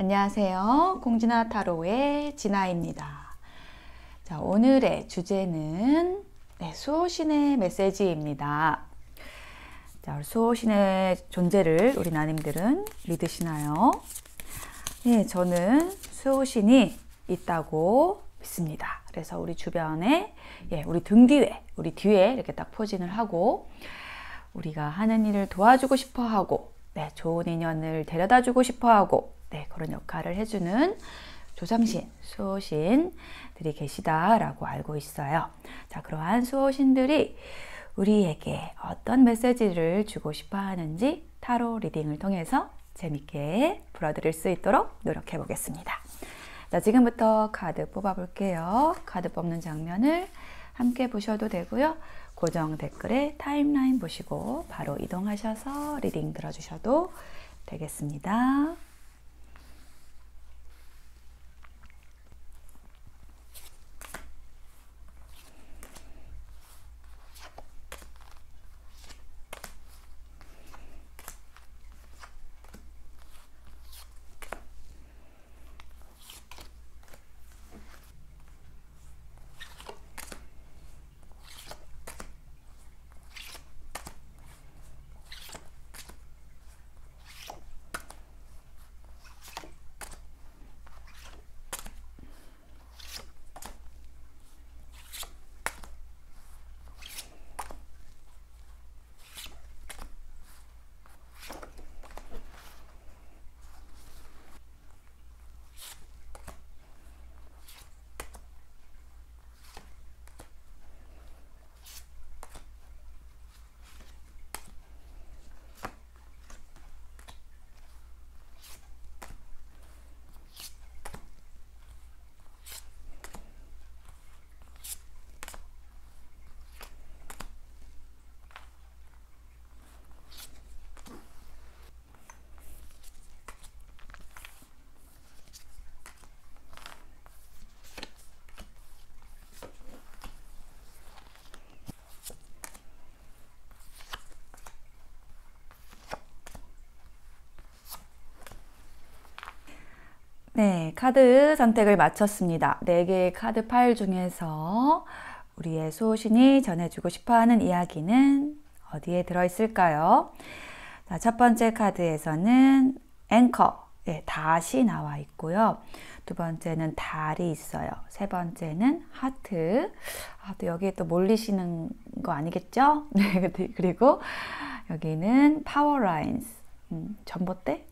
안녕하세요. 공진아 타로의 진아입니다. 자, 오늘의 주제는 수호신의 메시지입니다. 자, 수호신의 존재를 우리 나님들은 믿으시나요? 네, 저는 수호신이 있다고 믿습니다. 그래서 우리 주변에, 우리 등 뒤에, 우리 뒤에 이렇게 딱 포진을 하고 우리가 하는 일을 도와주고 싶어 하고, 좋은 인연을 데려다 주고 싶어 하고, 그런 역할을 해주는 조상신, 수호신들이 계시다라고 알고 있어요. 자, 그러한 수호신들이 우리에게 어떤 메시지를 주고 싶어 하는지 타로 리딩을 통해서 재밌게 풀어드릴 수 있도록 노력해 보겠습니다. 자, 지금부터 카드 뽑아 볼게요. 카드 뽑는 장면을 함께 보셔도 되고요. 고정 댓글에 타임라인 보시고 바로 이동하셔서 리딩 들어주셔도 되겠습니다. 네, 카드 선택을 마쳤습니다. 4개의 카드 파일 중에서 우리의 수호신이 전해주고 싶어하는 이야기는 어디에 들어있을까요? 자, 첫 번째 카드에서는 앵커, 닷이 나와 있고요. 두 번째는 달이 있어요. 세 번째는 하트. 또 여기에 또 몰리시는 거 아니겠죠? 네, 그리고 여기는 파워 라인스, 전봇대?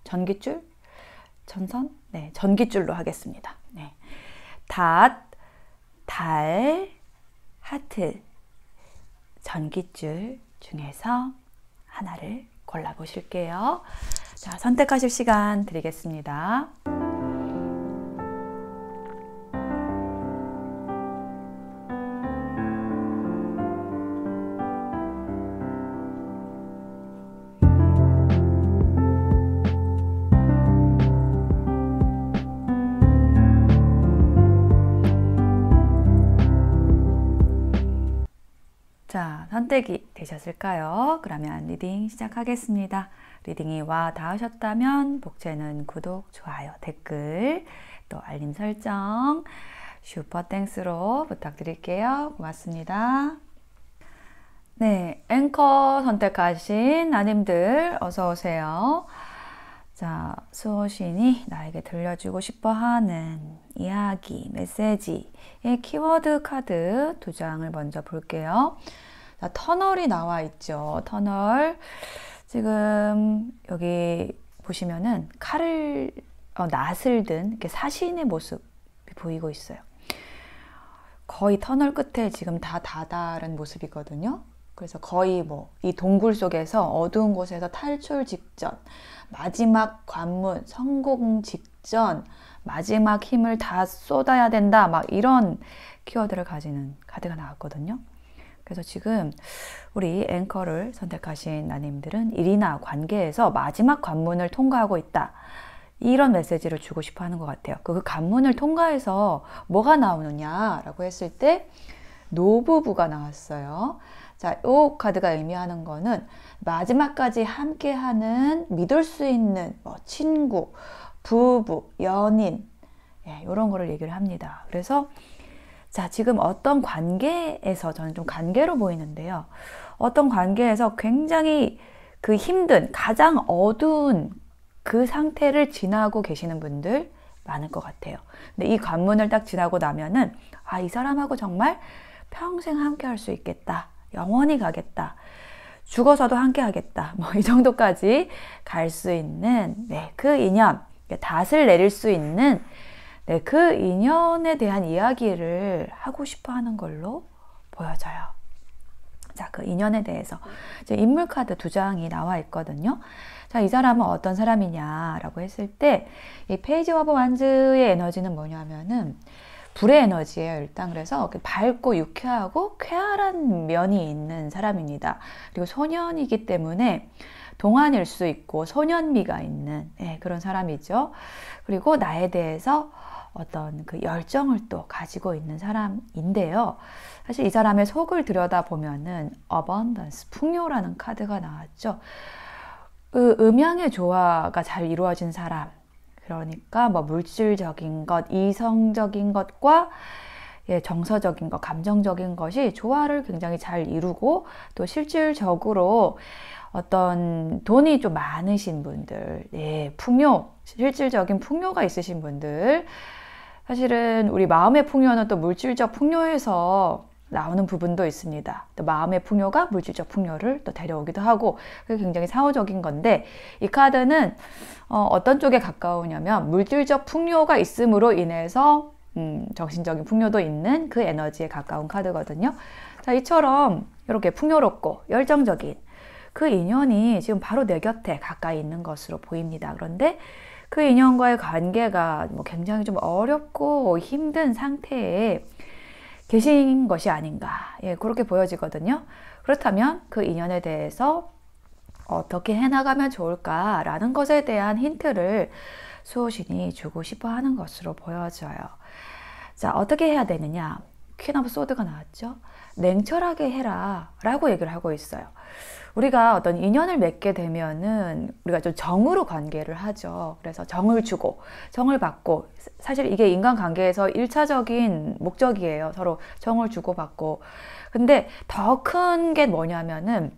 전기줄? 전선? 전기줄로 하겠습니다. 닷, 달, 하트, 전기줄 중에서 하나를 골라보실게요. 자, 선택하실 시간 드리겠습니다. 자, 선택이 되셨을까요? 그러면 리딩 시작하겠습니다. 리딩이 와 닿으셨다면 복채는 구독, 좋아요, 댓글, 또 알림 설정, 슈퍼 땡스로 부탁드릴게요. 고맙습니다. 네, 앵커 선택하신 나님들 어서 오세요. 자, 수호신이 나에게 들려주고 싶어하는 이야기, 메시지의 키워드 카드 2장을 먼저 볼게요. 자, 터널이 나와 있죠. 터널. 지금 여기 보시면은 칼을, 낫을 든 이렇게 사신의 모습이 보이고 있어요. 거의 터널 끝에 지금 다 다다른 모습이거든요. 그래서 거의 이 동굴 속에서 어두운 곳에서 탈출 직전, 마지막 관문, 성공 직전, 마지막 힘을 다 쏟아야 된다, 막 이런 키워드를 가지는 카드가 나왔거든요. 그래서 지금 우리 앵커를 선택하신 나님들은 일이나 관계에서 마지막 관문을 통과하고 있다, 이런 메시지를 주고 싶어 하는 것 같아요. 그 관문을 통과해서 뭐가 나오느냐라고 했을 때 노부부가 나왔어요. 자, 이 카드가 의미하는 거는 마지막까지 함께하는, 믿을 수 있는 친구, 부부, 연인, 예, 이런 거를 얘기를 합니다. 그래서 자, 지금 어떤 관계에서 저는 좀 관계로 보이는데요. 어떤 관계에서 굉장히 그 힘든, 가장 어두운 그 상태를 지나고 계시는 분들 많을 것 같아요. 근데 이 관문을 딱 지나고 나면은 아, 이 사람하고 정말 평생 함께 할 수 있겠다. 영원히 가겠다. 죽어서도 함께 하겠다. 뭐 이 정도까지 갈 수 있는 네, 그 인연, 닷을 내릴 수 있는 네, 그 인연에 대한 이야기를 하고 싶어 하는 걸로 보여져요. 자, 그 인연에 대해서 이제 인물 카드 2장이 나와 있거든요. 자, 이 사람은 어떤 사람이냐라고 했을 때 이 페이지 오브 완즈의 에너지는 뭐냐면은 불의 에너지예요. 일단 그래서 밝고 유쾌하고 쾌활한 면이 있는 사람입니다. 그리고 소년이기 때문에 동안일 수 있고 소년미가 있는 예, 그런 사람이죠. 그리고 나에 대해서 어떤 그 열정을 또 가지고 있는 사람인데요. 사실 이 사람의 속을 들여다보면은 abundance, 풍요라는 카드가 나왔죠. 그 음양의 조화가 잘 이루어진 사람. 그러니까 뭐 물질적인 것, 이성적인 것과 예, 정서적인 것, 감정적인 것이 조화를 굉장히 잘 이루고 또 실질적으로 어떤 돈이 좀 많으신 분들, 예, 풍요, 실질적인 풍요가 있으신 분들, 사실은 우리 마음의 풍요는 또 물질적 풍요에서 나오는 부분도 있습니다. 또 마음의 풍요가 물질적 풍요를 또 데려오기도 하고 그게 굉장히 상호적인 건데 이 카드는 어떤 쪽에 가까우냐면 물질적 풍요가 있음으로 인해서 정신적인 풍요도 있는 그 에너지에 가까운 카드거든요. 자, 이처럼 이렇게 풍요롭고 열정적인 그 인연이 지금 바로 내 곁에 가까이 있는 것으로 보입니다. 그런데 그 인연과의 관계가 뭐 굉장히 좀 어렵고 힘든 상태에 계신 것이 아닌가. 예, 그렇게 보여지거든요. 그렇다면 그 인연에 대해서 어떻게 해나가면 좋을까라는 것에 대한 힌트를 수호신이 주고 싶어 하는 것으로 보여져요. 자, 어떻게 해야 되느냐? 퀸 오브 소드가 나왔죠. 냉철하게 해라 라고 얘기를 하고 있어요. 우리가 어떤 인연을 맺게 되면은 우리가 좀 정으로 관계를 하죠. 그래서 정을 주고 정을 받고 사실 이게 인간관계에서 1차적인 목적이에요. 서로 정을 주고받고. 근데 더 큰 게 뭐냐면은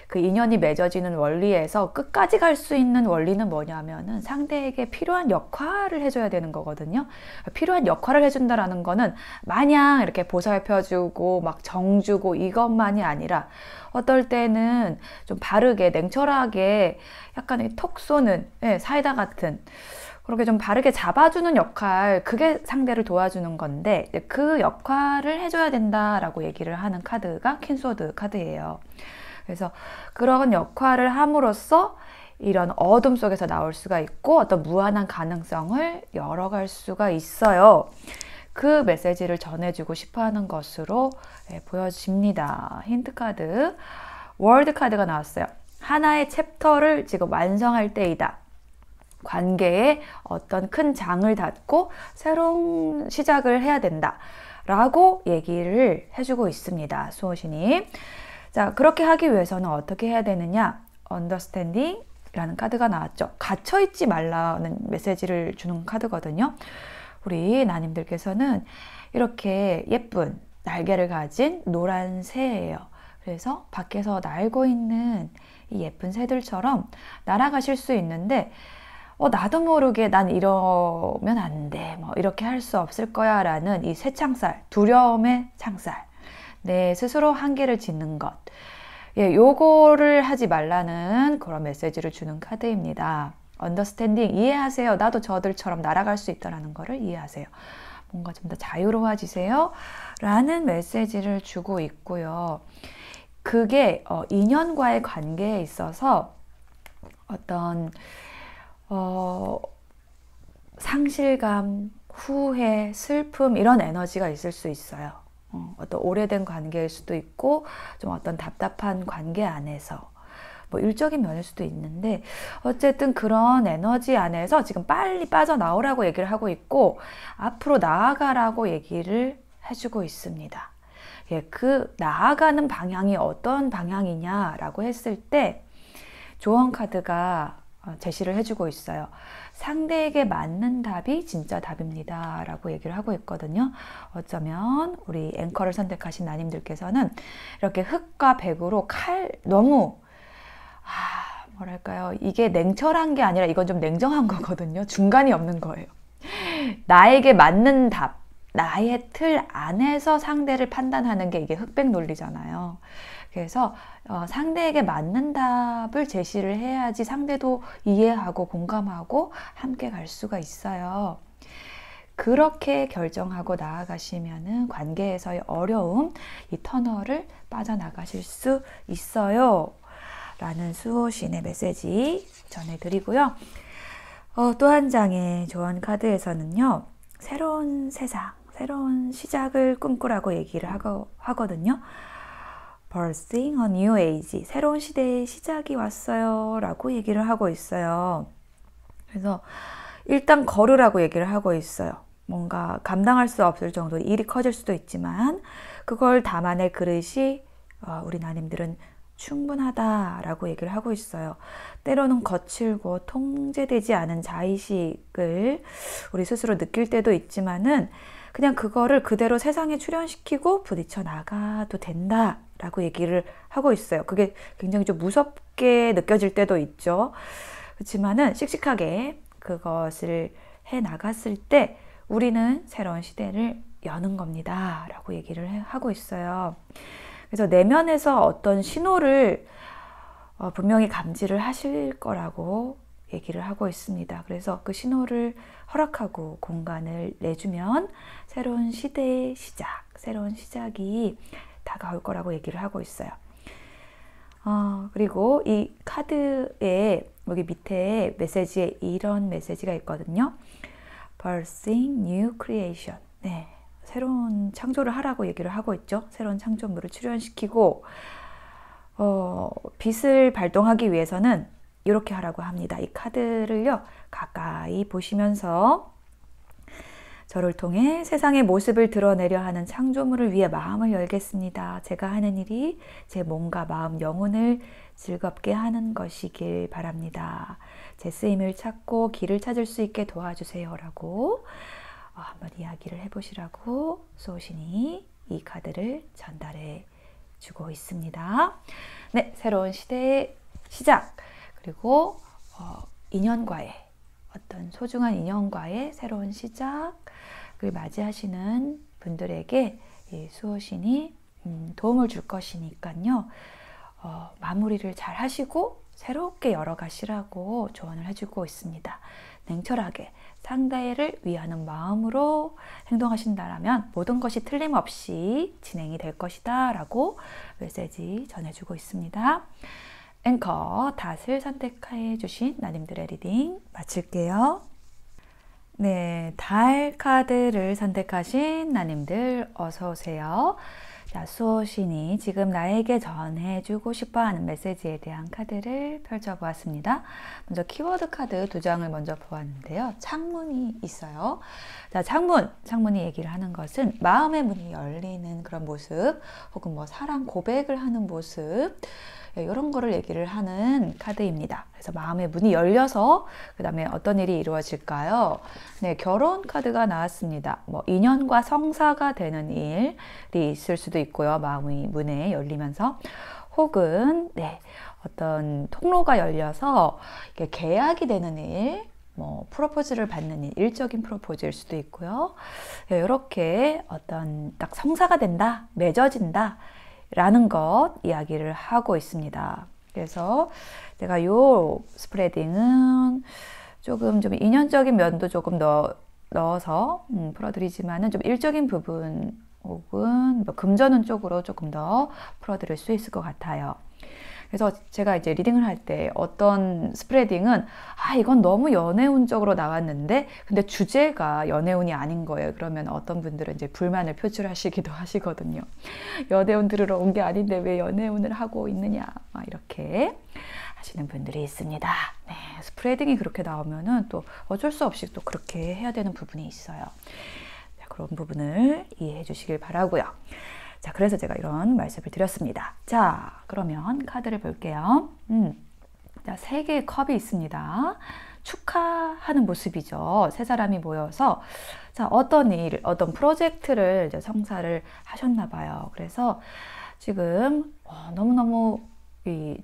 그 인연이 맺어지는 원리에서 끝까지 갈 수 있는 원리는 뭐냐면은 상대에게 필요한 역할을 해줘야 되는 거거든요. 필요한 역할을 해준다라는 거는 마냥 이렇게 보살펴주고 막 정주고 이것만이 아니라 어떨 때는 좀 바르게 냉철하게 약간 톡 쏘는 예, 사이다 같은 그렇게 좀 바르게 잡아주는 역할, 그게 상대를 도와주는 건데 그 역할을 해줘야 된다라고 얘기를 하는 카드가 퀸소드 카드예요. 그래서 그런 역할을 함으로써 이런 어둠 속에서 나올 수가 있고 어떤 무한한 가능성을 열어갈 수가 있어요. 그 메시지를 전해주고 싶어하는 것으로 보여집니다. 힌트 카드, 월드 카드가 나왔어요. 하나의 챕터를 지금 완성할 때이다. 관계에 어떤 큰 장을 닫고 새로운 시작을 해야 된다. 라고 얘기를 해주고 있습니다. 수호신이. 자, 그렇게 하기 위해서는 어떻게 해야 되느냐? Understanding 라는 카드가 나왔죠. 갇혀있지 말라는 메시지를 주는 카드거든요. 우리 나님들께서는 이렇게 예쁜 날개를 가진 노란 새예요. 그래서 밖에서 날고 있는 이 예쁜 새들처럼 날아가실 수 있는데 나도 모르게 난 이러면 안 돼. 뭐 이렇게 할 수 없을 거야 라는 이 쇠창살, 두려움의 창살. 내 스스로 한계를 짓는 것. 예, 요거를 하지 말라는 그런 메시지를 주는 카드입니다. 언더스탠딩, 이해하세요. 나도 저들처럼 날아갈 수 있다는 거를 이해하세요. 뭔가 좀 더 자유로워지세요. 라는 메시지를 주고 있고요. 그게 인연과의 관계에 있어서 어떤 상실감, 후회, 슬픔 이런 에너지가 있을 수 있어요. 어떤 오래된 관계일 수도 있고 좀 어떤 답답한 관계 안에서 뭐 일적인 면일 수도 있는데 어쨌든 그런 에너지 안에서 지금 빨리 빠져나오라고 얘기를 하고 있고 앞으로 나아가라고 얘기를 해주고 있습니다. 예, 그 나아가는 방향이 어떤 방향이냐라고 했을 때 조언 카드가 제시를 해주고 있어요. 상대에게 맞는 답이 진짜 답입니다 라고 얘기를 하고 있거든요. 어쩌면 우리 앵커를 선택하신 나님들께서는 이렇게 흑과 백으로 너무 뭐랄까요, 이게 냉철한 게 아니라 이건 좀 냉정한 거거든요. 중간이 없는 거예요. 나에게 맞는 답, 나의 틀 안에서 상대를 판단하는 게 이게 흑백 논리잖아요. 그래서 상대에게 맞는 답을 제시를 해야지 상대도 이해하고 공감하고 함께 갈 수가 있어요. 그렇게 결정하고 나아가시면은 관계에서의 어려움, 이 터널을 빠져나가실 수 있어요 라는 수호신의 메시지 전해드리고요. 또 한 장의 조언 카드에서는요, 새로운 세상, 새로운 시작을 꿈꾸라고 얘기를 하거든요. Birthing a new age, 새로운 시대의 시작이 왔어요 라고 얘기를 하고 있어요. 그래서 일단 걸으라고 얘기를 하고 있어요. 뭔가 감당할 수 없을 정도로 일이 커질 수도 있지만 그걸 담아낼 그릇이 우리 나님들은 충분하다라고 얘기를 하고 있어요. 때로는 거칠고 통제되지 않은 자의식을 우리 스스로 느낄 때도 있지만은 그냥 그거를 그대로 세상에 출현시키고 부딪혀 나가도 된다라고 얘기를 하고 있어요. 그게 굉장히 좀 무섭게 느껴질 때도 있죠. 그렇지만은 씩씩하게 그것을 해 나갔을 때 우리는 새로운 시대를 여는 겁니다 라고 얘기를 하고 있어요. 그래서 내면에서 어떤 신호를 분명히 감지를 하실 거라고 얘기를 하고 있습니다. 그래서 그 신호를 허락하고 공간을 내주면 새로운 시대의 시작, 새로운 시작이 다가올 거라고 얘기를 하고 있어요. 그리고 이 카드에 여기 밑에 메시지에 이런 메시지가 있거든요. Birthing new creation. 네, 새로운 창조를 하라고 얘기를 하고 있죠. 새로운 창조물을 출현시키고 빛을 발동하기 위해서는 이렇게 하라고 합니다. 이 카드를요, 가까이 보시면서 저를 통해 세상의 모습을 드러내려 하는 창조물을 위해 마음을 열겠습니다. 제가 하는 일이 제 몸과 마음, 영혼을 즐겁게 하는 것이길 바랍니다. 제 쓰임을 찾고 길을 찾을 수 있게 도와주세요 라고 한번 이야기를 해보시라고 수호신이 이 카드를 전달해 주고 있습니다. 네, 새로운 시대의 시작, 그리고 인연과의 어떤 소중한 인연과의 새로운 시작을 맞이하시는 분들에게 이 수호신이 도움을 줄 것이니까요. 마무리를 잘 하시고 새롭게 열어가시라고 조언을 해주고 있습니다. 냉철하게 상대를 위하는 마음으로 행동하신다면 모든 것이 틀림없이 진행이 될 것이다 라고 메시지 전해주고 있습니다. 앵커 닷을 선택해 주신 나님들의 리딩 마칠게요. 네, 달 카드를 선택하신 나님들 어서 오세요. 자, 수호신이 지금 나에게 전해주고 싶어하는 메시지에 대한 카드를 펼쳐보았습니다. 먼저 키워드 카드 2장을 먼저 보았는데요. 창문이 있어요. 자, 창문이 얘기를 하는 것은 마음의 문이 열리는 그런 모습, 혹은 뭐 사랑 고백을 하는 모습, 이런 거를 얘기를 하는 카드입니다. 그래서 마음의 문이 열려서 그 다음에 어떤 일이 이루어질까요? 네, 결혼 카드가 나왔습니다. 뭐 인연과 성사가 되는 일이 있을 수도 있고요. 마음의 문에 열리면서, 혹은 네, 어떤 통로가 열려서 이게 계약이 되는 일, 뭐 프로포즈를 받는 일, 일적인 프로포즈일 수도 있고요. 이렇게 어떤 딱 성사가 된다, 맺어진다 라는 것 이야기를 하고 있습니다. 그래서 제가 요 스프레딩은 조금 좀 인연적인 면도 조금 넣어서 풀어드리지만은 좀 일적인 부분 혹은 뭐 금전운 쪽으로 조금 더 풀어드릴 수 있을 것 같아요. 그래서 제가 이제 리딩을 할 때 어떤 스프레딩은 이건 너무 연애운적으로 나왔는데 근데 주제가 연애운이 아닌 거예요. 그러면 어떤 분들은 이제 불만을 표출하시기도 하시거든요. 연애운 들으러 온 게 아닌데 왜 연애운을 하고 있느냐, 이렇게 하시는 분들이 있습니다. 네, 스프레딩이 그렇게 나오면은 또 어쩔 수 없이 또 그렇게 해야 되는 부분이 있어요. 자, 그런 부분을 이해해 주시길 바라고요. 자, 그래서 제가 이런 말씀을 드렸습니다. 자, 그러면 카드를 볼게요. 세 개의 컵이 있습니다. 축하하는 모습이죠. 세 사람이 모여서 자, 어떤 일, 어떤 프로젝트를 이제 성사를 하셨나 봐요. 그래서 지금 너무너무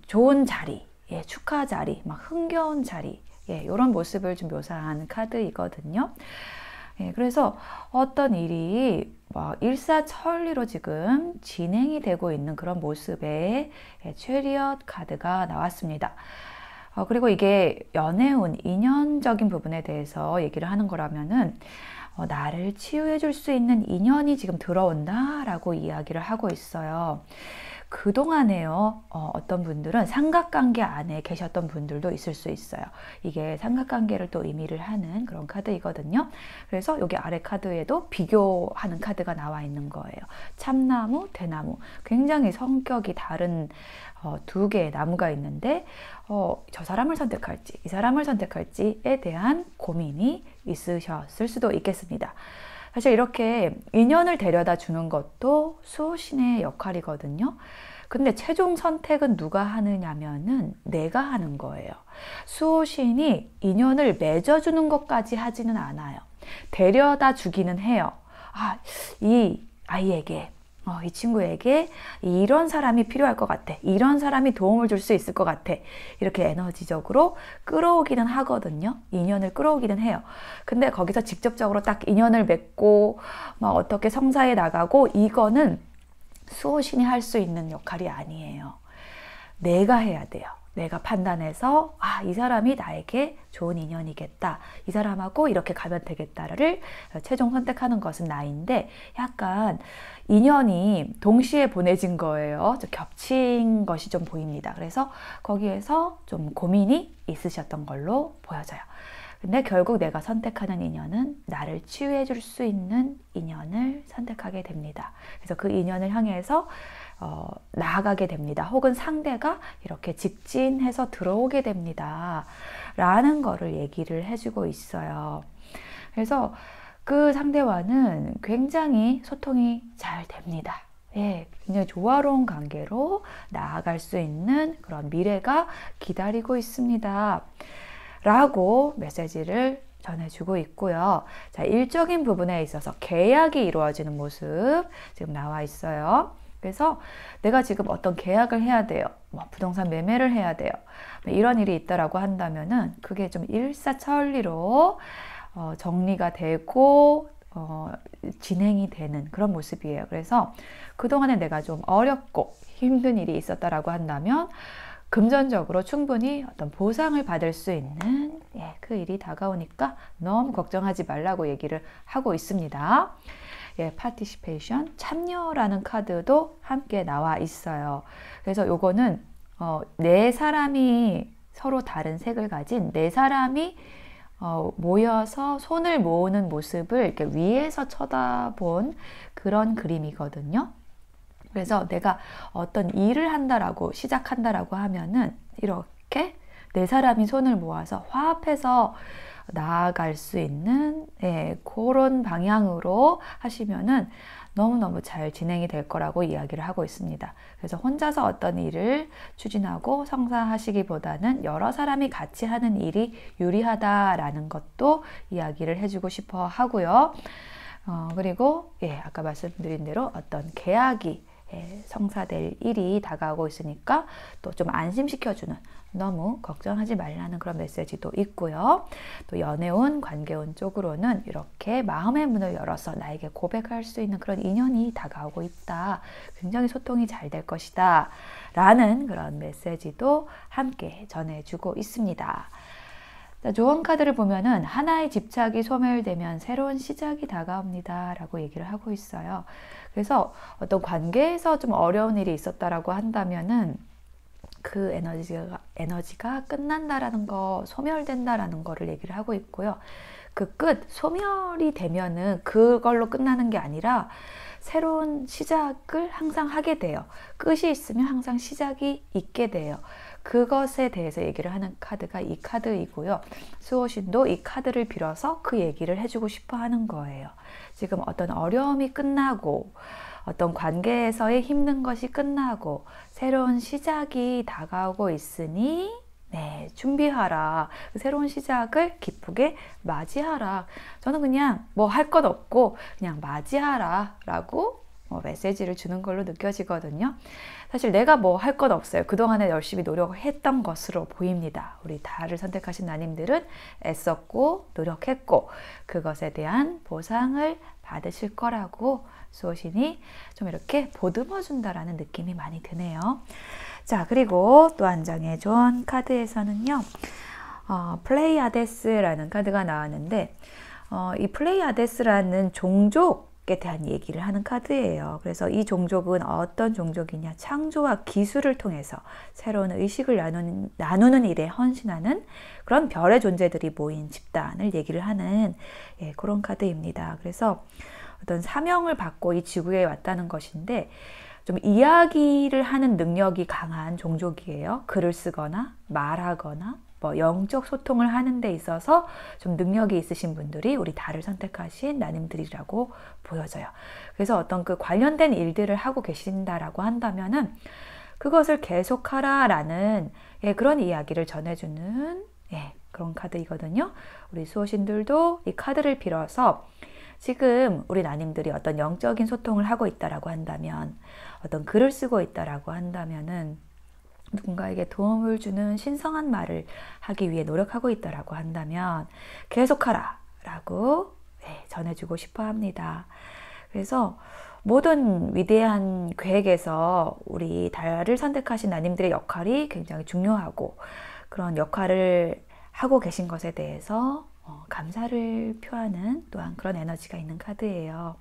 좋은 자리, 예, 축하 자리, 막 흥겨운 자리, 예, 이런 모습을 좀 묘사한 카드이거든요. 예, 그래서 어떤 일이 일사천리로 지금 진행이 되고 있는 그런 모습의 체리엇 카드가 나왔습니다. 그리고 이게 연애운, 인연적인 부분에 대해서 얘기를 하는 거라면은 나를 치유해 줄 수 있는 인연이 지금 들어온다 라고 이야기를 하고 있어요. 그동안에요, 어떤 분들은 삼각관계 안에 계셨던 분들도 있을 수 있어요. 이게 삼각관계를 또 의미를 하는 그런 카드이거든요. 그래서 여기 아래 카드에도 비교하는 카드가 나와 있는 거예요. 참나무, 대나무. 굉장히 성격이 다른 두 개의 나무가 있는데 저 사람을 선택할지, 이 사람을 선택할지에 대한 고민이 있으셨을 수도 있겠습니다. 사실 이렇게 인연을 데려다 주는 것도 수호신의 역할이거든요. 근데 최종 선택은 누가 하느냐면은 내가 하는 거예요. 수호신이 인연을 맺어주는 것까지 하지는 않아요. 데려다 주기는 해요. 이 아이에게, 이 친구에게 이런 사람이 필요할 것 같아. 이런 사람이 도움을 줄 수 있을 것 같아. 이렇게 에너지적으로 끌어오기는 하거든요. 인연을 끌어오기는 해요. 근데 거기서 직접적으로 딱 인연을 맺고 막 어떻게 성사해 나가고 이거는 수호신이 할 수 있는 역할이 아니에요. 내가 해야 돼요. 내가 판단해서 이 사람이 나에게 좋은 인연이겠다. 이 사람하고 이렇게 가면 되겠다를 최종 선택하는 것은 나인데 약간 인연이 동시에 보내진 거예요. 좀 겹친 것이 좀 보입니다. 그래서 거기에서 좀 고민이 있으셨던 걸로 보여져요. 근데 결국 내가 선택하는 인연은 나를 치유해 줄 수 있는 인연을 선택하게 됩니다. 그래서 그 인연을 향해서 나아가게 됩니다. 혹은 상대가 이렇게 직진해서 들어오게 됩니다. 라는 거를 얘기를 해주고 있어요. 그래서 그 상대와는 굉장히 소통이 잘 됩니다. 예, 굉장히 조화로운 관계로 나아갈 수 있는 그런 미래가 기다리고 있습니다. 라고 메시지를 전해주고 있고요. 자, 일적인 부분에 있어서 계약이 이루어지는 모습 지금 나와 있어요. 그래서 내가 지금 어떤 계약을 해야 돼요. 부동산 매매를 해야 돼요. 이런 일이 있다라고 한다면은 그게 좀 일사천리로 정리가 되고 진행이 되는 그런 모습이에요. 그래서 그동안에 내가 좀 어렵고 힘든 일이 있었다라고 한다면 금전적으로 충분히 어떤 보상을 받을 수 있는 그 일이 다가오니까 너무 걱정하지 말라고 얘기를 하고 있습니다. participation, 참여라는 카드도 함께 나와 있어요. 그래서 요거는 네 사람이 서로 다른 색을 가진 네 사람이 모여서 손을 모으는 모습을 이렇게 위에서 쳐다본 그런 그림이거든요. 그래서 내가 어떤 일을 한다라고 시작한다라고 하면은 이렇게 네 사람이 손을 모아서 화합해서 나아갈 수 있는 그런 방향으로 하시면은 너무너무 잘 진행이 될 거라고 이야기를 하고 있습니다. 그래서 혼자서 어떤 일을 추진하고 성사하시기보다는 여러 사람이 같이 하는 일이 유리하다라는 것도 이야기를 해주고 싶어 하고요. 그리고 아까 말씀드린 대로 어떤 계약이 성사될 일이 다가오고 있으니까 또 좀 안심시켜주는, 너무 걱정하지 말라는 그런 메시지도 있고요. 또 연애운, 관계운 쪽으로는 이렇게 마음의 문을 열어서 나에게 고백할 수 있는 그런 인연이 다가오고 있다. 굉장히 소통이 잘 될 것이다. 라는 그런 메시지도 함께 전해주고 있습니다. 조언 카드를 보면은 하나의 집착이 소멸되면 새로운 시작이 다가옵니다. 라고 얘기를 하고 있어요. 그래서 어떤 관계에서 좀 어려운 일이 있었다라고 한다면은 그 에너지가 끝난다라는 거, 소멸된다라는 거를 얘기를 하고 있고요. 그 끝, 소멸이 되면은 그걸로 끝나는 게 아니라 새로운 시작을 항상 하게 돼요. 끝이 있으면 항상 시작이 있게 돼요. 그것에 대해서 얘기를 하는 카드가 이 카드이고요. 수호신도 이 카드를 빌어서 그 얘기를 해주고 싶어 하는 거예요. 지금 어떤 어려움이 끝나고 어떤 관계에서의 힘든 것이 끝나고 새로운 시작이 다가오고 있으니 네, 준비하라. 새로운 시작을 기쁘게 맞이하라. 저는 그냥 뭐 할 것 없고 그냥 맞이하라 라고 메시지를 주는 걸로 느껴지거든요. 사실 내가 뭐 할 것 없어요. 그동안에 열심히 노력했던 것으로 보입니다. 우리 다를 선택하신 나님들은 애썼고 노력했고 그것에 대한 보상을 받으실 거라고 수호신이 좀 이렇게 보듬어 준다라는 느낌이 많이 드네요. 자, 그리고 또 한 장의 조언 카드에서는요, 플레이아데스라는 카드가 나왔는데, 이 플레이아데스라는 종족에 대한 얘기를 하는 카드예요. 그래서 이 종족은 어떤 종족이냐, 창조와 기술을 통해서 새로운 의식을 나누는 일에 헌신하는 그런 별의 존재들이 모인 집단을 얘기를 하는 그런 카드입니다. 그래서 어떤 사명을 받고 이 지구에 왔다는 것인데, 좀 이야기를 하는 능력이 강한 종족이에요. 글을 쓰거나 말하거나 뭐 영적 소통을 하는 데 있어서 좀 능력이 있으신 분들이 우리 다를 선택하신 나님들이라고 보여져요. 그래서 어떤 그 관련된 일들을 하고 계신다라고 한다면은 그것을 계속하라라는 그런 이야기를 전해주는 그런 카드이거든요. 우리 수호신들도 이 카드를 빌어서 지금 우리 나님들이 어떤 영적인 소통을 하고 있다라고 한다면, 어떤 글을 쓰고 있다라고 한다면은, 누군가에게 도움을 주는 신성한 말을 하기 위해 노력하고 있다라고 한다면 계속하라 라고 전해주고 싶어 합니다. 그래서 모든 위대한 계획에서 우리 달을 선택하신 나님들의 역할이 굉장히 중요하고, 그런 역할을 하고 계신 것에 대해서 감사를 표하는 또한 그런 에너지가 있는 카드예요.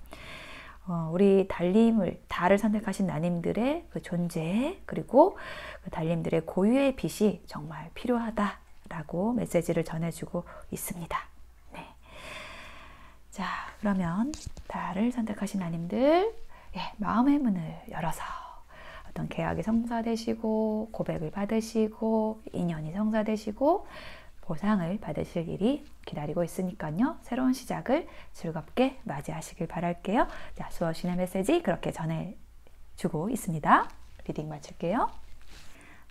우리 달을 선택하신 나님들의 그 존재, 그리고 그 달님들의 고유의 빛이 정말 필요하다라고 메시지를 전해주고 있습니다. 네. 자, 그러면 달을 선택하신 나님들, 마음의 문을 열어서 어떤 계약이 성사되시고, 고백을 받으시고, 인연이 성사되시고, 보상을 받으실 일이 기다리고 있으니까요. 새로운 시작을 즐겁게 맞이하시길 바랄게요. 자, 수호신의 메시지 그렇게 전해주고 있습니다. 리딩 마칠게요.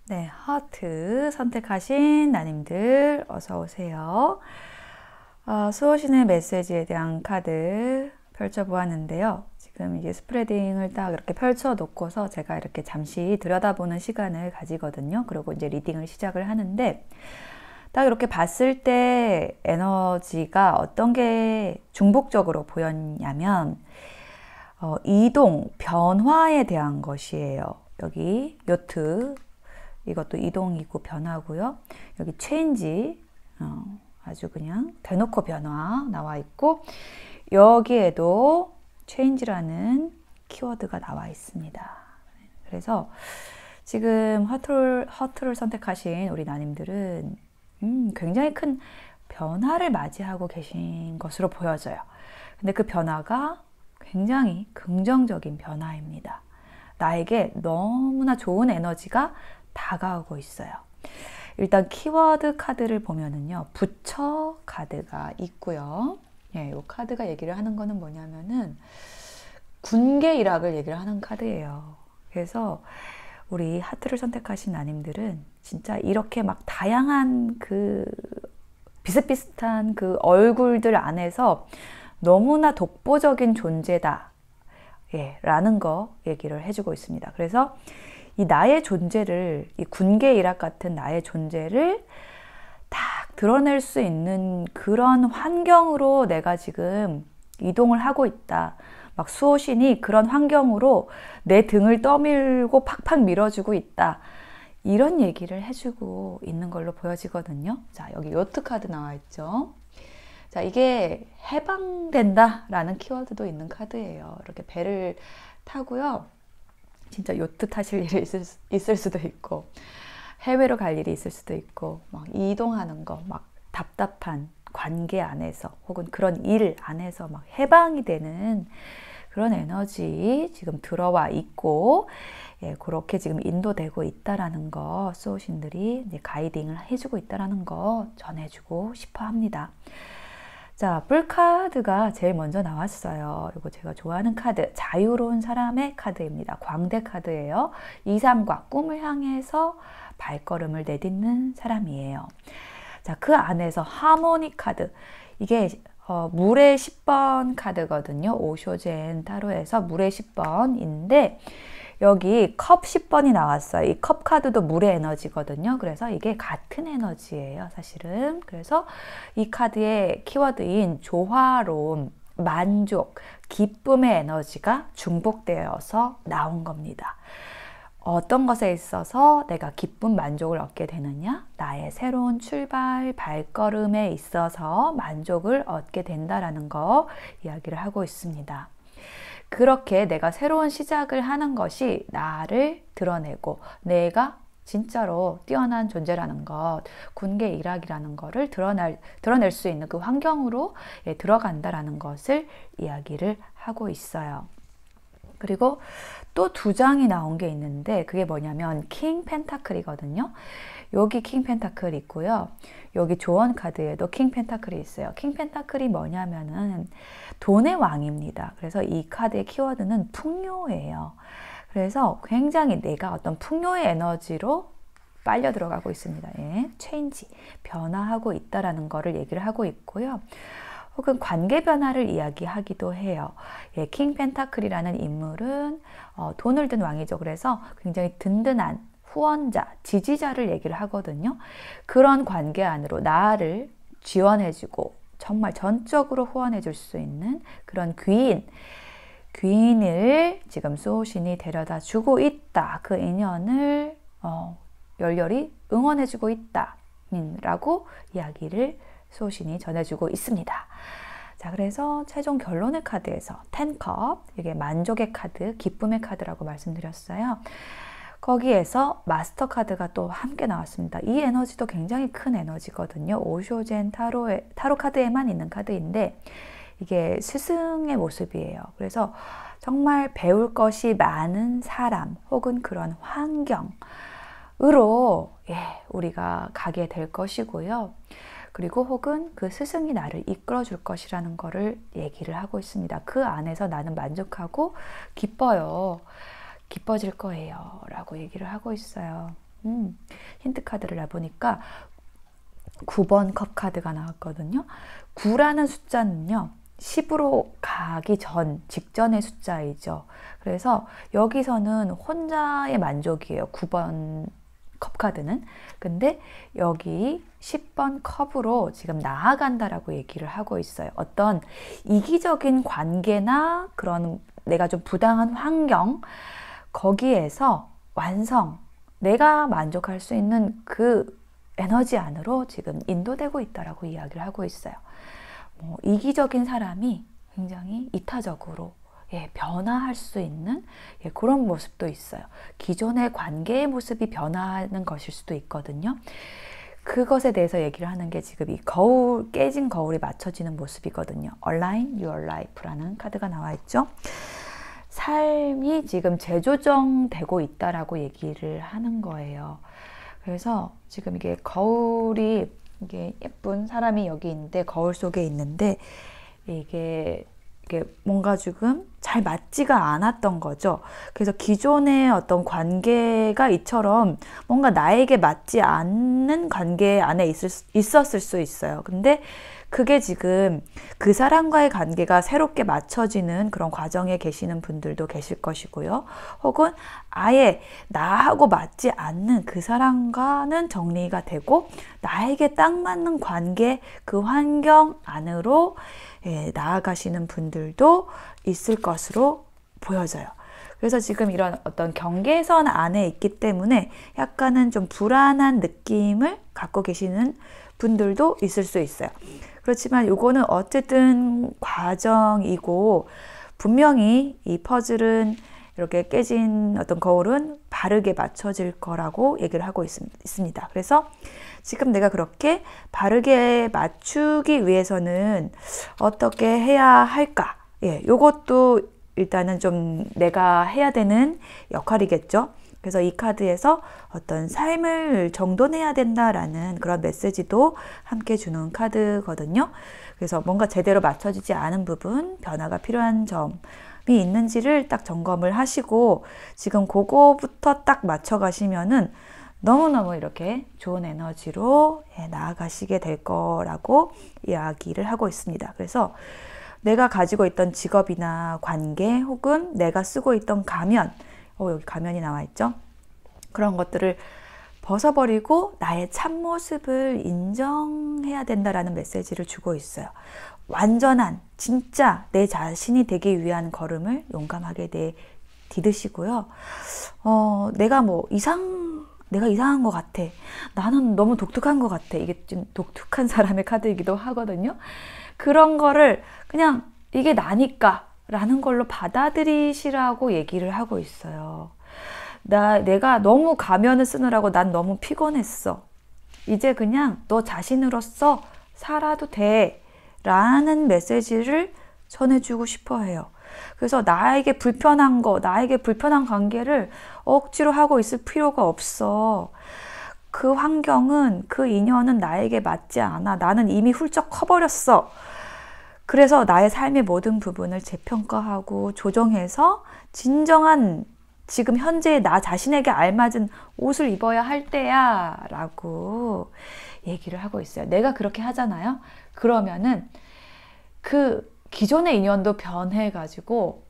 네, 하트 선택하신 나님들 어서 오세요. 수호신의 메시지에 대한 카드 펼쳐보았는데요. 지금 이제 스프레딩을 딱 이렇게 펼쳐 놓고서 제가 이렇게 잠시 들여다보는 시간을 가지거든요. 그리고 이제 리딩을 시작을 하는데, 딱 이렇게 봤을 때 에너지가 어떤 게 중복적으로 보였냐면 이동, 변화에 대한 것이에요. 여기 요트, 이것도 이동이고 변화고요. 여기 체인지, 아주 그냥 대놓고 변화 나와 있고, 여기에도 체인지라는 키워드가 나와 있습니다. 그래서 지금 허투를 선택하신 우리 나님들은 굉장히 큰 변화를 맞이하고 계신 것으로 보여져요. 근데 그 변화가 굉장히 긍정적인 변화입니다. 나에게 너무나 좋은 에너지가 다가오고 있어요. 일단 키워드 카드를 보면은요, 부처 카드가 있고요. 이 카드가 얘기를 하는 거는 뭐냐면은 군계 일학을 얘기를 하는 카드예요. 그래서 우리 하트를 선택하신 나님들은 진짜 이렇게 막 다양한 그 비슷비슷한 그 얼굴들 안에서 너무나 독보적인 존재다 라는 거 얘기를 해주고 있습니다. 그래서 이 나의 존재를, 이 군계 일학 같은 나의 존재를 딱 드러낼 수 있는 그런 환경으로 내가 지금 이동을 하고 있다. 막 수호신이 그런 환경으로 내 등을 떠밀고 팍팍 밀어주고 있다. 이런 얘기를 해주고 있는 걸로 보여지거든요. 자, 여기 요트 카드 나와 있죠. 자, 이게 해방된다 라는 키워드도 있는 카드예요. 이렇게 배를 타고요. 진짜 요트 타실 일이 있을 수도 있고, 해외로 갈 일이 있을 수도 있고, 막 이동하는 거, 막 답답한 관계 안에서 혹은 그런 일 안에서 막 해방이 되는 그런 에너지 지금 들어와 있고, 그렇게 지금 인도되고 있다라는 거, 수호신들이 이제 가이딩을 해주고 있다라는 거 전해주고 싶어 합니다. 자, 뿔 카드가 제일 먼저 나왔어요. 이거 제가 좋아하는 카드, 자유로운 사람의 카드입니다. 광대 카드예요. 이상과 꿈을 향해서 발걸음을 내딛는 사람이에요. 자, 그 안에서 하모니 카드, 이게 물의 10번 카드거든요. 오쇼젠 타로에서 물의 10번인데 여기 컵 10번이 나왔어요. 이 컵 카드도 물의 에너지거든요. 그래서 이게 같은 에너지예요, 사실은. 그래서 이 카드의 키워드인 조화로움, 만족, 기쁨의 에너지가 중복되어서 나온 겁니다. 어떤 것에 있어서 내가 기쁨, 만족을 얻게 되느냐? 나의 새로운 출발, 발걸음에 있어서 만족을 얻게 된다라는 거 이야기를 하고 있습니다. 그렇게 내가 새로운 시작을 하는 것이 나를 드러내고 내가 진짜로 뛰어난 존재라는 것, 군계 일학이라는 것을 드러낼 수 있는 그 환경으로 들어간다라는 것을 이야기를 하고 있어요. 그리고 또 두 장이 나온 게 있는데 그게 뭐냐면 킹 펜타클이거든요. 여기 킹 펜타클 있고요. 여기 조언 카드에도 킹 펜타클이 있어요. 킹 펜타클이 뭐냐면은 돈의 왕입니다. 그래서 이 카드의 키워드는 풍요예요. 그래서 굉장히 내가 어떤 풍요의 에너지로 빨려 들어가고 있습니다. 예, 체인지, 변화하고 있다라는 거를 얘기를 하고 있고요. 혹은 관계 변화를 이야기하기도 해요. 예, 킹 펜타클이라는 인물은 돈을 든 왕이죠. 그래서 굉장히 든든한 후원자, 지지자를 얘기를 하거든요. 그런 관계 안으로 나를 지원해주고 정말 전적으로 후원해줄 수 있는 그런 귀인을 지금 수호신이 데려다 주고 있다. 그 인연을 열렬히 응원해주고 있다 라고 이야기를 수호신이 전해주고 있습니다. 자, 그래서 최종 결론의 카드에서 10컵, 이게 만족의 카드, 기쁨의 카드라고 말씀드렸어요. 거기에서 마스터 카드가 또 함께 나왔습니다. 이 에너지도 굉장히 큰 에너지거든요. 오쇼젠 타로 카드에만 있는 카드인데 이게 스승의 모습이에요. 그래서 정말 배울 것이 많은 사람 혹은 그런 환경으로 우리가 가게 될 것이고요. 그리고 혹은 그 스승이 나를 이끌어 줄 것이라는 거를 얘기를 하고 있습니다. 그 안에서 나는 만족하고 기뻐요. 기뻐질 거예요. 라고 얘기를 하고 있어요. 힌트 카드를 놔보니까 9번 컵 카드가 나왔거든요. 9라는 숫자는요. 10으로 가기 직전의 숫자이죠. 그래서 여기서는 혼자의 만족이에요. 9번 컵 카드는. 근데 여기 10번 컵으로 지금 나아간다라고 얘기를 하고 있어요. 어떤 이기적인 관계나 그런 내가 좀 부당한 환경, 거기에서 내가 만족할 수 있는 그 에너지 안으로 지금 인도되고 있다라고 이야기를 하고 있어요. 이기적인 사람이 굉장히 이타적으로 변화할 수 있는 그런 모습도 있어요. 기존의 관계의 모습이 변화하는 것일 수도 있거든요. 그것에 대해서 얘기를 하는 게 지금 이 깨진 거울이 맞춰지는 모습이거든요. Align Your Life라는 카드가 나와 있죠. 삶이 지금 재조정되고 있다라고 얘기를 하는 거예요. 그래서 지금 이게 거울이 이게 예쁜 사람이 여기 있는데 거울 속에 있는데 이게 뭔가 지금 잘 맞지가 않았던 거죠. 그래서 기존의 어떤 관계가 이처럼 뭔가 나에게 맞지 않는 관계 안에 있었을 수 있어요. 근데 그게 지금 그 사람과의 관계가 새롭게 맞춰지는 그런 과정에 계시는 분들도 계실 것이고요. 혹은 아예 나하고 맞지 않는 그 사람과는 정리가 되고 나에게 딱 맞는 관계, 그 환경 안으로 나아가시는 분들도 있을 것으로 보여져요. 그래서 지금 이런 어떤 경계선 안에 있기 때문에 약간은 좀 불안한 느낌을 갖고 계시는 분들도 있을 수 있어요. 그렇지만 이거는 어쨌든 과정이고 분명히 이 퍼즐은 이렇게 깨진 어떤 거울은 바르게 맞춰질 거라고 얘기를 하고 있습니다. 그래서 지금 내가 그렇게 바르게 맞추기 위해서는 어떻게 해야 할까? 요것도 일단은 좀 내가 해야 되는 역할이겠죠. 그래서 이 카드에서 어떤 삶을 정돈해야 된다라는 그런 메시지도 함께 주는 카드거든요. 그래서 뭔가 제대로 맞춰지지 않은 부분, 변화가 필요한 점이 있는지를 딱 점검을 하시고 지금 그거부터 딱 맞춰가시면은 너무너무 이렇게 좋은 에너지로 나아가시게 될 거라고 이야기를 하고 있습니다. 그래서 내가 가지고 있던 직업이나 관계 혹은 내가 쓰고 있던 가면, 여기 가면이 나와 있죠? 그런 것들을 벗어버리고 나의 참모습을 인정해야 된다라는 메시지를 주고 있어요. 완전한 진짜 내 자신이 되기 위한 걸음을 용감하게 디드시고요. 내가 이상한 것 같아. 나는 너무 독특한 것 같아. 이게 좀 독특한 사람의 카드이기도 하거든요. 그런 거를 그냥 이게 나니까 라는 걸로 받아들이시라고 얘기를 하고 있어요. 내가 너무 가면을 쓰느라고 난 너무 피곤했어. 이제 그냥 너 자신으로서 살아도 돼. 라는 메시지를 전해주고 싶어 해요. 그래서 나에게 불편한 관계를 억지로 하고 있을 필요가 없어. 그 환경은, 그 인연은 나에게 맞지 않아. 나는 이미 훌쩍 커버렸어. 그래서 나의 삶의 모든 부분을 재평가하고 조정해서 진정한 지금 현재의 나 자신에게 알맞은 옷을 입어야 할 때야 라고 얘기를 하고 있어요. 내가 그렇게 하잖아요. 그러면은 그 기존의 인연도 변해가지고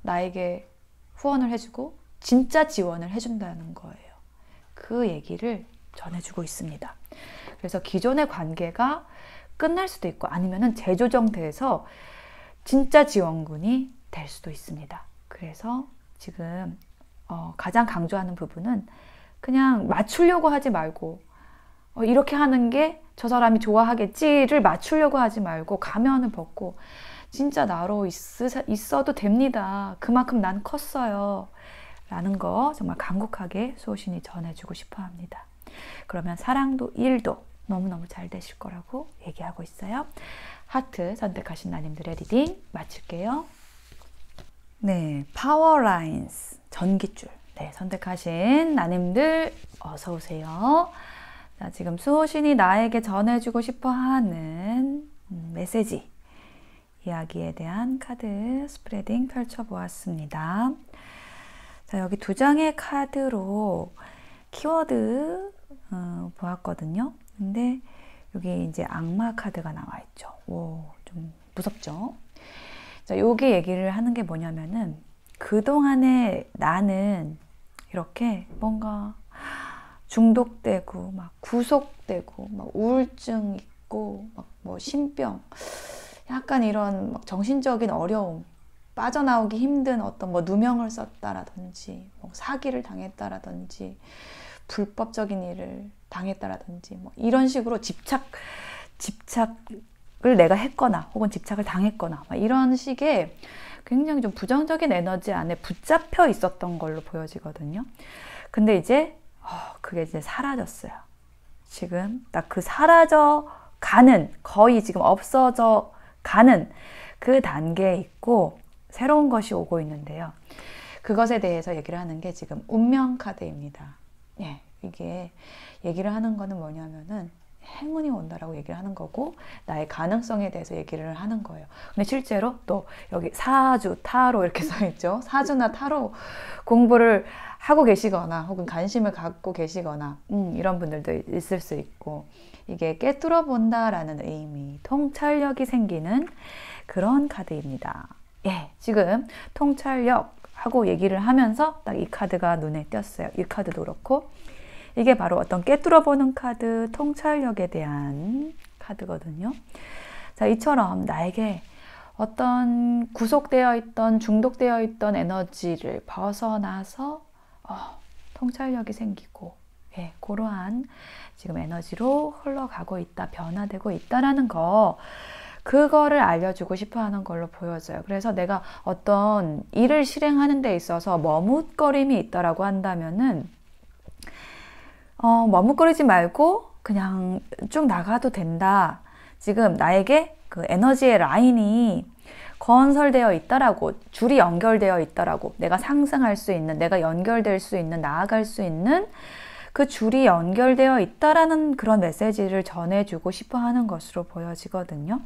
나에게 후원을 해주고 진짜 지원을 해준다는 거예요. 그 얘기를 전해주고 있습니다. 그래서 기존의 관계가 끝날 수도 있고 아니면은 재조정돼서 진짜 지원군이 될 수도 있습니다. 그래서 지금 가장 강조하는 부분은 그냥 맞추려고 하지 말고 이렇게 하는 게 저 사람이 좋아하겠지를 맞추려고 하지 말고 가면을 벗고 진짜 나로 있어도 됩니다. 그만큼 난 컸어요. 라는 거 정말 간곡하게 수호신이 전해주고 싶어 합니다. 그러면 사랑도 일도 너무너무 잘 되실 거라고 얘기하고 있어요. 하트 선택하신 나님들의 리딩 마칠게요. 네, 파워라인스 전깃줄 선택하신 나님들 어서 오세요. 자, 지금 수호신이 나에게 전해주고 싶어 하는 메시지, 이야기에 대한 카드 스프레딩 펼쳐보았습니다. 자, 여기 두 장의 카드로 키워드 보았거든요. 근데 여기 이제 악마 카드가 나와 있죠. 좀 무섭죠? 자, 요게 얘기를 하는 게 뭐냐면은 그동안에 나는 이렇게 뭔가 중독되고 막 구속되고 막 우울증 있고 막 뭐 신병 약간 이런 막 정신적인 어려움 빠져나오기 힘든 어떤 뭐 누명을 썼다라든지 뭐 사기를 당했다라든지 불법적인 일을 당했다라든지 뭐 이런 식으로 집착을 내가 했거나 혹은 집착을 당했거나 막 이런 식의 굉장히 좀 부정적인 에너지 안에 붙잡혀 있었던 걸로 보여지거든요. 근데 이제 그게 이제 사라졌어요. 지금 딱 그 사라져 가는, 거의 지금 없어져 가는 그 단계에 있고 새로운 것이 오고 있는데요. 그것에 대해서 얘기를 하는 게 지금 운명 카드입니다. 예, 이게 얘기를 하는 거는 뭐냐면은 행운이 온다라고 얘기를 하는 거고 나의 가능성에 대해서 얘기를 하는 거예요. 근데 실제로 또 여기 사주, 타로 이렇게 써 있죠. 사주나 타로 공부를 하고 계시거나 혹은 관심을 갖고 계시거나 이런 분들도 있을 수 있고 이게 깨뚫어 본다라는 의미, 통찰력이 생기는 그런 카드입니다. 예, 지금 통찰력 하고 얘기를 하면서 딱 이 카드가 눈에 띄었어요. 이 카드도 그렇고 이게 바로 어떤 깨뚫어 보는 카드, 통찰력에 대한 카드거든요. 자, 이처럼 나에게 어떤 구속되어 있던, 중독되어 있던 에너지를 벗어나서 통찰력이 생기고 그러한 지금 에너지로 흘러가고 있다, 변화되고 있다라는 거, 그거를 알려주고 싶어 하는 걸로 보여져요. 그래서 내가 어떤 일을 실행하는 데 있어서 머뭇거림이 있다라고 한다면은 머뭇거리지 말고 그냥 쭉 나가도 된다. 지금 나에게 그 에너지의 라인이 건설되어 있다라고, 줄이 연결되어 있다라고, 내가 상승할 수 있는, 내가 연결될 수 있는, 나아갈 수 있는 그 줄이 연결되어 있다라는 그런 메시지를 전해주고 싶어 하는 것으로 보여지거든요.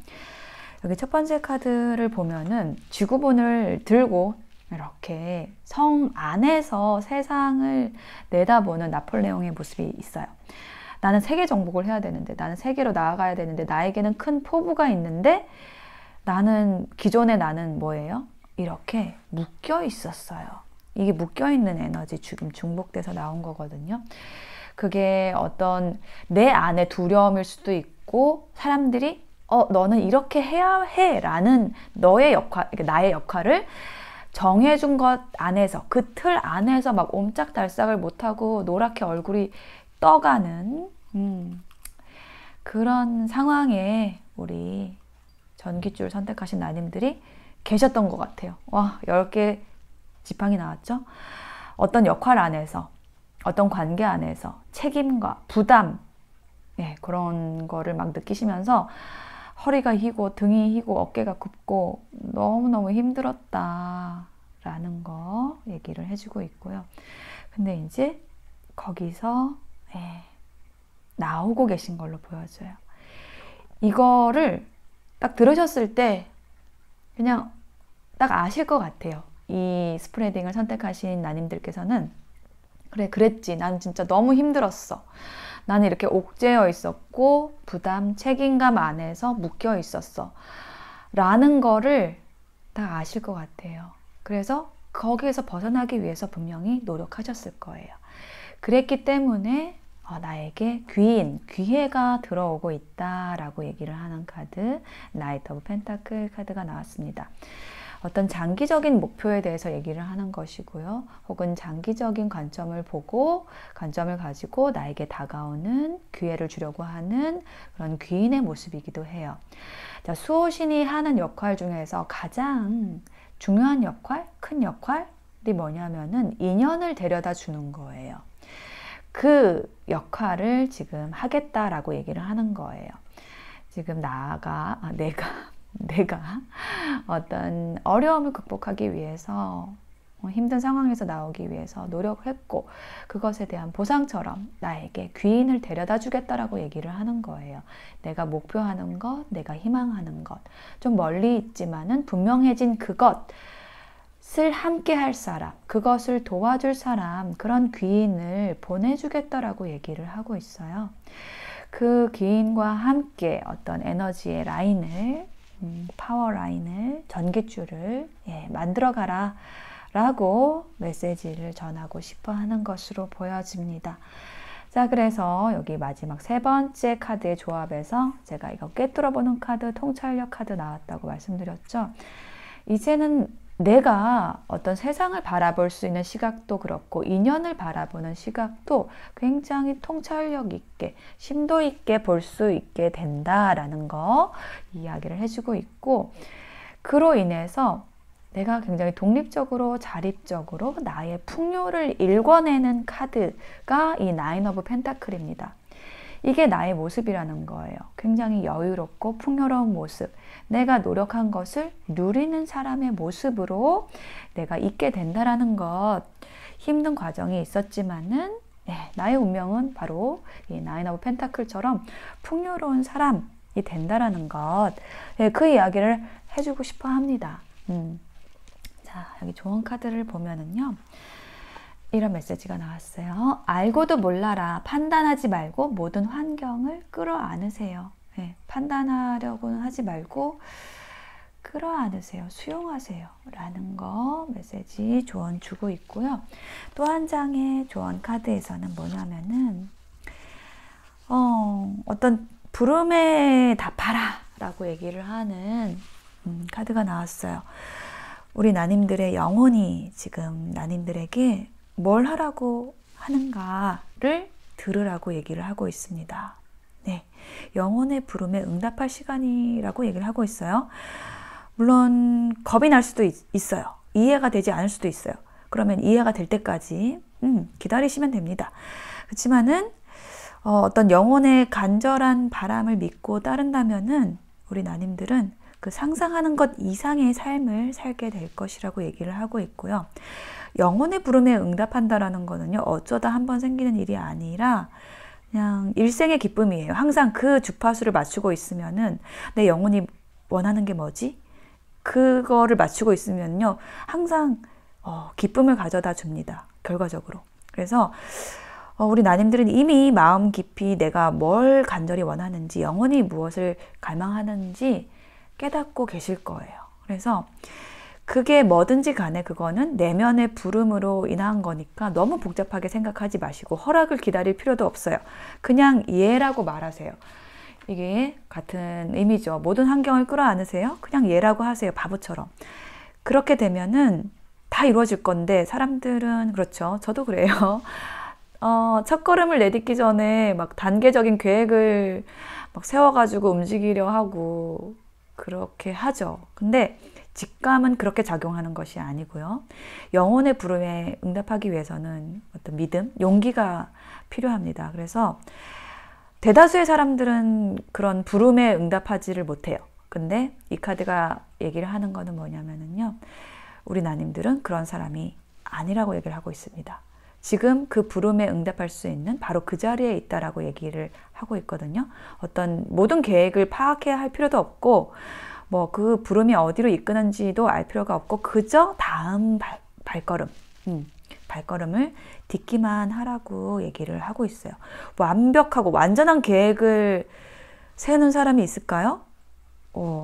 여기 첫 번째 카드를 보면은 지구본을 들고 이렇게 성 안에서 세상을 내다보는 나폴레옹의 모습이 있어요. 나는 세계 정복을 해야 되는데, 나는 세계로 나아가야 되는데, 나에게는 큰 포부가 있는데, 기존에 나는 뭐예요? 이렇게 묶여 있었어요. 이게 묶여 있는 에너지 지금 중복돼서 나온 거거든요. 그게 어떤 내 안의 두려움일 수도 있고, 사람들이 너는 이렇게 해야 해 라는 너의 역할, 나의 역할을 정해준 것 안에서, 그 틀 안에서 막 옴짝달싹을 못하고 노랗게 얼굴이 떠가는 그런 상황에 우리 전깃줄 선택하신 나님들이 계셨던 것 같아요. 와, 10개 지팡이 나왔죠? 어떤 역할 안에서, 어떤 관계 안에서 책임과 부담, 그런 거를 막 느끼시면서 허리가 휘고 등이 휘고 어깨가 굽고 너무너무 힘들었다 라는 거 얘기를 해주고 있고요. 근데 이제 거기서 나오고 계신 걸로 보여져요. 이거를 딱 들으셨을 때 그냥 딱 아실 것 같아요. 이 스프레딩을 선택하신 나님들께서는 그래, 그랬지. 난 진짜 너무 힘들었어. 나는 이렇게 옥죄어 있었고 부담, 책임감 안에서 묶여 있었어 라는 거를 다 아실 것 같아요. 그래서 거기에서 벗어나기 위해서 분명히 노력하셨을 거예요. 그랬기 때문에 나에게 기회가 들어오고 있다라고 얘기를 하는 카드, 나이트 오브 펜타클 카드가 나왔습니다. 어떤 장기적인 목표에 대해서 얘기를 하는 것이고요. 혹은 장기적인 관점을 가지고 나에게 다가오는 기회를 주려고 하는 그런 귀인의 모습이기도 해요. 자, 수호신이 하는 역할 중에서 가장 중요한 역할, 큰 역할이 뭐냐면은 인연을 데려다 주는 거예요. 그 역할을 지금 하겠다라고 얘기를 하는 거예요. 지금 내가 어떤 어려움을 극복하기 위해서, 힘든 상황에서 나오기 위해서 노력을 했고, 그것에 대한 보상처럼 나에게 귀인을 데려다 주겠다라고 얘기를 하는 거예요. 내가 목표하는 것, 내가 희망하는 것, 좀 멀리 있지만은 분명해진 그것을 함께 할 사람, 그것을 도와줄 사람, 그런 귀인을 보내주겠다라고 얘기를 하고 있어요. 그 귀인과 함께 어떤 에너지의 라인을, 파워 라인을, 전깃줄을 만들어 가라 라고 메시지를 전하고 싶어 하는 것으로 보여집니다. 자, 그래서 여기 마지막 세 번째 카드의 조합에서 제가 이거 꿰뚫어보는 카드, 통찰력 카드 나왔다고 말씀드렸죠. 이제는 내가 어떤 세상을 바라볼 수 있는 시각도 그렇고, 인연을 바라보는 시각도 굉장히 통찰력 있게, 심도 있게 볼 수 있게 된다라는 거 이야기를 해주고 있고, 그로 인해서 내가 굉장히 독립적으로, 자립적으로 나의 풍요를 일궈내는 카드가 이 나인 오브 펜타클입니다. 이게 나의 모습이라는 거예요. 굉장히 여유롭고 풍요로운 모습, 내가 노력한 것을 누리는 사람의 모습으로 내가 있게 된다라는 것. 힘든 과정이 있었지만은 나의 운명은 바로 이 나인 오브 펜타클처럼 풍요로운 사람이 된다라는 것. 그 이야기를 해주고 싶어 합니다. 자, 여기 조언 카드를 보면은요, 이런 메시지가 나왔어요. 알고도 몰라라. 판단하지 말고 모든 환경을 끌어안으세요. 판단하려고는 하지 말고 끌어안으세요. 수용하세요. 라는 거 메시지 조언 주고 있고요. 또 한 장의 조언 카드에서는 뭐냐면은 어떤 부름에 답하라 라고 얘기를 하는 카드가 나왔어요. 우리 나님들의 영혼이 지금 나님들에게 뭘 하라고 하는가를 들으라고 얘기를 하고 있습니다. 네, 영혼의 부름에 응답할 시간이라고 얘기를 하고 있어요. 물론 겁이 날 수도 있어요. 이해가 되지 않을 수도 있어요. 그러면 이해가 될 때까지 기다리시면 됩니다. 그렇지만은 어떤 영혼의 간절한 바람을 믿고 따른다면은 우리 나님들은 그 상상하는 것 이상의 삶을 살게 될 것이라고 얘기를 하고 있고요. 영혼의 부름에 응답한다라는 거는요, 어쩌다 한번 생기는 일이 아니라 그냥 일생의 기쁨이에요. 항상 그 주파수를 맞추고 있으면은 내 영혼이 원하는 게 뭐지? 그거를 맞추고 있으면요, 항상 기쁨을 가져다 줍니다. 결과적으로. 그래서 우리 나님들은 이미 마음 깊이 내가 뭘 간절히 원하는지, 영혼이 무엇을 갈망하는지 깨닫고 계실 거예요. 그래서 그게 뭐든지 간에 그거는 내면의 부름으로 인한 거니까 너무 복잡하게 생각하지 마시고 허락을 기다릴 필요도 없어요. 그냥 예라고 말하세요. 이게 같은 의미죠. 모든 환경을 끌어안으세요. 그냥 예라고 하세요. 바보처럼. 그렇게 되면은 다 이루어질 건데, 사람들은 그렇죠. 저도 그래요. 첫 걸음을 내딛기 전에 막 단계적인 계획을 막 세워가지고 움직이려 하고 그렇게 하죠. 근데 직감은 그렇게 작용하는 것이 아니고요. 영혼의 부름에 응답하기 위해서는 어떤 믿음, 용기가 필요합니다. 그래서 대다수의 사람들은 그런 부름에 응답하지를 못해요. 근데 이 카드가 얘기를 하는 거는 뭐냐면요, 우리 나님들은 그런 사람이 아니라고 얘기를 하고 있습니다. 지금 그 부름에 응답할 수 있는 바로 그 자리에 있다라고 얘기를 하고 있거든요. 어떤 모든 계획을 파악해야 할 필요도 없고, 뭐 그 부름이 어디로 이끄는지도 알 필요가 없고, 그저 다음 발걸음을 딛기만 하라고 얘기를 하고 있어요. 완벽하고 완전한 계획을 세우는 사람이 있을까요?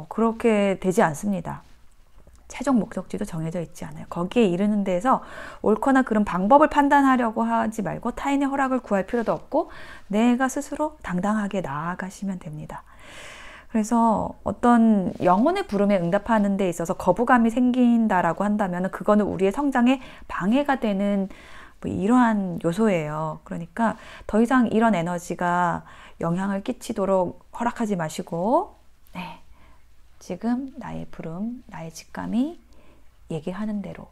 그렇게 되지 않습니다. 최종 목적지도 정해져 있지 않아요. 거기에 이르는 데서 옳거나 그런 방법을 판단하려고 하지 말고 타인의 허락을 구할 필요도 없고 내가 스스로 당당하게 나아가시면 됩니다. 그래서 어떤 영혼의 부름에 응답하는 데 있어서 거부감이 생긴다라고 한다면 그거는 우리의 성장에 방해가 되는 뭐 이러한 요소예요. 그러니까 더 이상 이런 에너지가 영향을 끼치도록 허락하지 마시고, 네, 지금 나의 부름, 나의 직감이 얘기하는 대로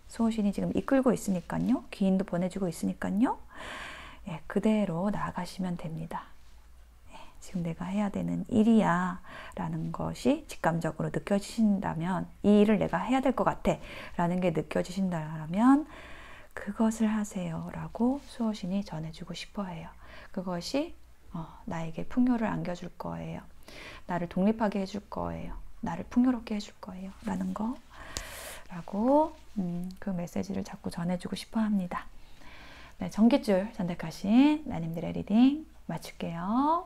수호신이 지금 이끌고 있으니까요. 귀인도 보내주고 있으니까요. 예, 그대로 나아가시면 됩니다. 예, 지금 내가 해야 되는 일이야 라는 것이 직감적으로 느껴지신다면, 이 일을 내가 해야 될 것 같아 라는 게 느껴지신다면 그것을 하세요 라고 수호신이 전해주고 싶어 해요. 그것이 나에게 풍요를 안겨줄 거예요. 나를 독립하게 해줄 거예요. 나를 풍요롭게 해줄 거예요. 라는 거. 라고 그 메시지를 자꾸 전해주고 싶어 합니다. 네, 전깃줄 선택하신 나님들의 리딩 마칠게요.